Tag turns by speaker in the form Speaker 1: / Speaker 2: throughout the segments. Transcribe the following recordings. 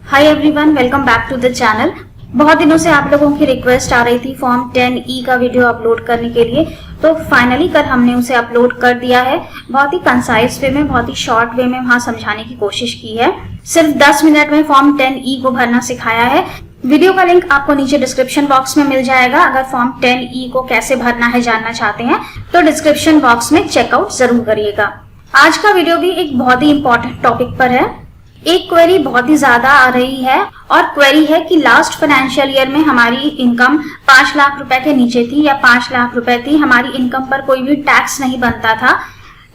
Speaker 1: Hi everyone, welcome back to the channel. बहुत दिनों से आप लोगों की रिक्वेस्ट आ रही थी फॉर्म 10E का वीडियो अपलोड करने के लिए, तो फाइनली कल हमने उसे अपलोड कर दिया है। बहुत ही कंसाइज वे में, बहुत ही शॉर्ट वे में वहां समझाने की कोशिश की है। सिर्फ 10 मिनट में फॉर्म 10E को भरना सिखाया है। वीडियो का लिंक आपको नीचे डिस्क्रिप्शन बॉक्स में मिल जाएगा। अगर फॉर्म 10E को कैसे भरना है जानना चाहते हैं तो डिस्क्रिप्शन बॉक्स में चेकआउट जरूर करिएगा। आज का वीडियो भी एक बहुत ही इंपॉर्टेंट टॉपिक पर है। एक क्वेरी बहुत ही ज्यादा आ रही है और क्वेरी है कि लास्ट फाइनेंशियल ईयर में हमारी इनकम 5 लाख रुपए के नीचे थी या 5 लाख रुपए थी, हमारी इनकम पर कोई भी टैक्स नहीं बनता था।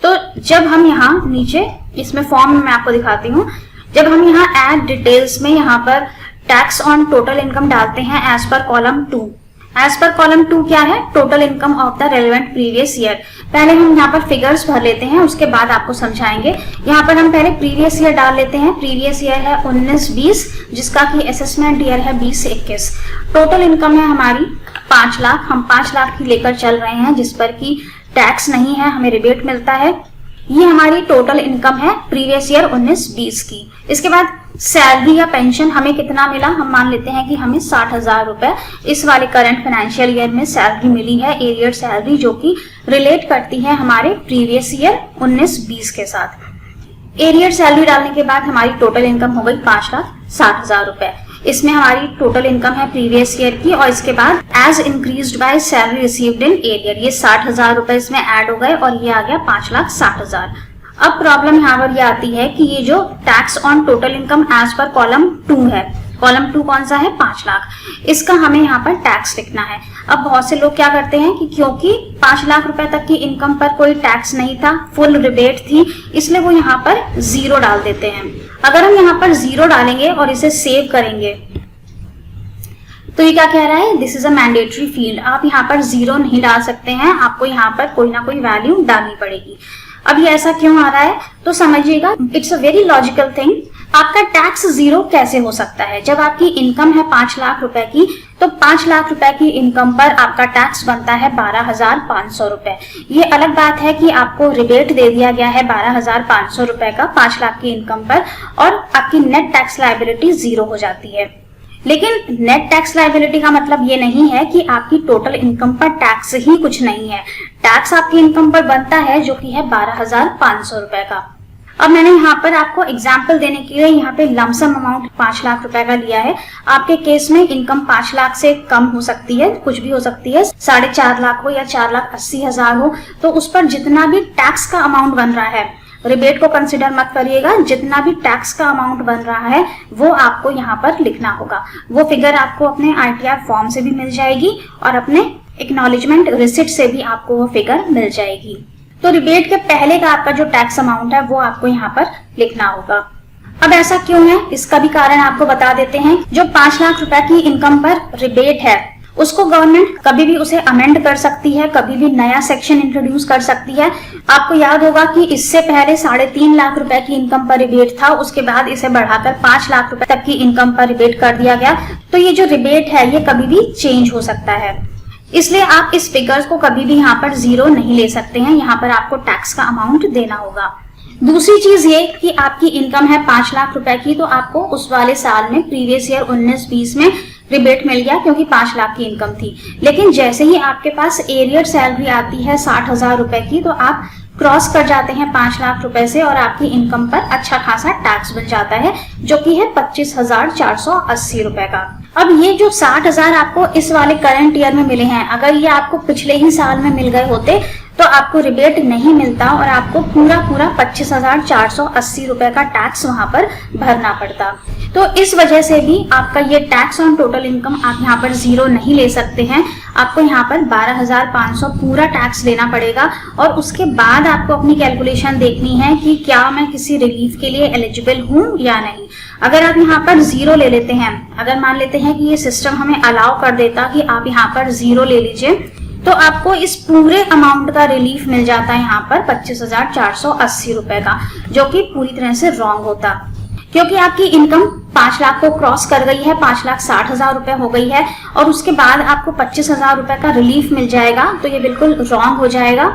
Speaker 1: तो जब हम यहाँ नीचे इसमें फॉर्म में मैं आपको दिखाती हूँ, जब हम यहाँ ऐड डिटेल्स में यहाँ पर टैक्स ऑन टोटल इनकम डालते हैं as per column 2। As per column 2 क्या है? Total income of the relevant previous year. पहले हम यहाँ पर फिगर्स भर लेते हैं, उसके बाद आपको समझाएंगे। यहाँ पर हम पहले प्रीवियस ईयर डाल लेते हैं। प्रीवियस ईयर है 19-20, जिसका कि असेसमेंट ईयर है 20-21। टोटल इनकम है हमारी 5 लाख। हम 5 लाख की लेकर चल रहे हैं, जिस पर कि टैक्स नहीं है, हमें रिबेट मिलता है। ये हमारी टोटल इनकम है प्रीवियस ईयर 19-20 की। इसके बाद सैलरी या पेंशन हमें कितना मिला? हम मान लेते हैं कि हमें 60,000 रुपए इस वाले करंट फाइनेंशियल ईयर में सैलरी मिली है, एरियर सैलरी, जो कि रिलेट करती है हमारे प्रीवियस ईयर 19-20 के साथ। एरियर सैलरी डालने के बाद हमारी टोटल इनकम हो गई 5,60,000 रुपए। इसमें हमारी टोटल इनकम है प्रीवियस ईयर की, और इसके बाद as increased by salary received in arrear, ये 60,000 रुपए इसमें ऐड हो गए और ये आ गया 5,60,000। अब प्रॉब्लम यहाँ पर ये आती है कि ये जो tax on total income as per column 2 है, कॉलम 2 कौन सा है? 5 लाख। इसका हमें यहाँ पर टैक्स लिखना है। अब बहुत से लोग क्या करते हैं कि क्योंकि 5 लाख रुपए तक की इनकम पर कोई टैक्स नहीं था, फुल रिबेट थी, इसलिए वो यहाँ पर 0 डाल देते हैं। अगर हम यहाँ पर 0 डालेंगे और इसे सेव करेंगे तो ये क्या कह रहा है? This is a mandatory field. आप यहाँ पर 0 नहीं डाल सकते हैं, आपको यहाँ पर कोई ना कोई वैल्यू डालनी पड़ेगी। अब ये ऐसा क्यों आ रहा है तो समझिएगा, it's a very logical thing. आपका टैक्स 0 कैसे हो सकता है? जब आपकी इनकम है 5 लाख रुपए की, तो 5 लाख रुपए की इनकम पर आपका टैक्स बनता है 12,500 रुपए। ये अलग बात है कि आपको रिबेट दे दिया गया है 12,500 रुपए का 5 लाख की इनकम पर, और आपकी नेट टैक्स लायबिलिटी 0 हो जाती है। लेकिन नेट टैक्स लायबिलिटी का मतलब ये नहीं है कि आपकी टोटल इनकम पर टैक्स ही कुछ नहीं है। टैक्स आपकी इनकम पर बनता है, जो कि है 12,500 रुपए का। अब मैंने यहाँ पर आपको एग्जाम्पल देने के लिए यहाँ पे लमसम अमाउंट 5 लाख रुपए का लिया है। आपके केस में इनकम 5 लाख से कम हो सकती है, कुछ भी हो सकती है, 4.5 लाख हो या 4,80,000 हो। तो उस पर जितना भी टैक्स का अमाउंट बन रहा है, रिबेट को कंसिडर मत करिएगा, जितना भी टैक्स का अमाउंट बन रहा है वो आपको यहाँ पर लिखना होगा। वो फिगर आपको अपने ITR फॉर्म से भी मिल जाएगी और अपने एक्नॉलेजमेंट रिसिप्ट से भी आपको वो फिगर मिल जाएगी। तो रिबेट के पहले का आपका जो टैक्स अमाउंट है वो आपको यहाँ पर लिखना होगा। अब ऐसा क्यों है, इसका भी कारण आपको बता देते हैं। जो 5 लाख रुपए की इनकम पर रिबेट है, उसको गवर्नमेंट कभी भी उसे अमेंड कर सकती है, कभी भी नया सेक्शन इंट्रोड्यूस कर सकती है। आपको याद होगा कि इससे पहले 3.5 लाख रुपए की इनकम पर रिबेट था, उसके बाद इसे बढ़ाकर 5 लाख रुपए तक की इनकम पर रिबेट कर दिया गया। तो ये जो रिबेट है ये कभी भी चेंज हो सकता है, इसलिए आप इस फिगर्स को कभी भी यहाँ पर 0 नहीं ले सकते हैं। यहाँ पर आपको टैक्स का अमाउंट देना होगा। दूसरी चीज ये कि आपकी इनकम है 5 लाख रुपए की, तो आपको उस वाले साल में प्रीवियस ईयर 19-20 में रिबेट मिल गया क्योंकि 5 लाख की इनकम थी। लेकिन जैसे ही आपके पास एरियर सैलरी आती है 60,000 रुपए की, तो आप क्रॉस कर जाते हैं 5 लाख रुपए से और आपकी इनकम पर अच्छा खासा टैक्स बन जाता है, जो कि है 25,480 रुपए का। अब ये जो 60,000 आपको इस वाले करंट ईयर में मिले हैं, अगर ये आपको पिछले ही साल में मिल गए होते तो आपको रिबेट नहीं मिलता और आपको पूरा 25,480 रुपए का टैक्स वहां पर भरना पड़ता। तो इस वजह से भी आपका ये टैक्स ऑन टोटल इनकम आप यहाँ पर 0 नहीं ले सकते हैं। आपको यहाँ पर 12,500 पूरा टैक्स देना पड़ेगा और उसके बाद आपको अपनी कैलकुलेशन देखनी है कि क्या मैं किसी रिलीफ के लिए एलिजिबल हूँ या नहीं। अगर आप यहाँ पर 0 ले लेते हैं, अगर मान लेते हैं कि ये सिस्टम हमें अलाउ कर देता कि आप यहाँ पर 0 ले लीजिए, तो आपको इस पूरे अमाउंट का रिलीफ मिल जाता है यहाँ पर 25,480 रुपए का, जो कि पूरी तरह से रॉन्ग होता, क्योंकि आपकी इनकम 5 लाख को क्रॉस कर गई है, 5,60,000 रुपए हो गई है और उसके बाद आपको 25,000 रुपए का रिलीफ मिल जाएगा। तो ये बिल्कुल रॉन्ग हो जाएगा।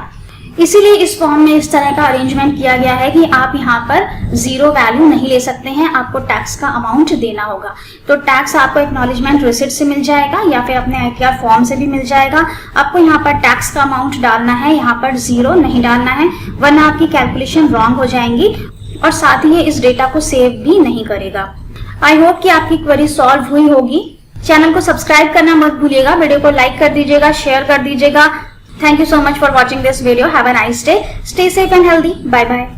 Speaker 1: इसीलिए इस फॉर्म में इस तरह का अरेंजमेंट किया गया है कि आप यहाँ पर जीरो वैल्यू नहीं ले सकते हैं, आपको टैक्स का अमाउंट देना होगा। तो टैक्स आपको एक्नॉलेजमेंट रिसिप्ट से मिल जाएगा या फिर अपने ITR फॉर्म से भी मिल जाएगा। आपको यहाँ पर टैक्स का अमाउंट डालना है, यहाँ पर जीरो नहीं डालना है, वरना आपकी कैलकुलेशन रॉन्ग हो जाएंगी और साथ ही ये इस डेटा को सेव भी नहीं करेगा। आई होप कि आपकी क्वेरी सॉल्व हुई होगी। चैनल को सब्सक्राइब करना मत भूलिएगा, वीडियो को लाइक कर दीजिएगा, शेयर कर दीजिएगा। Thank you so much for watching this video. Have a nice day. Stay safe and healthy. Bye bye.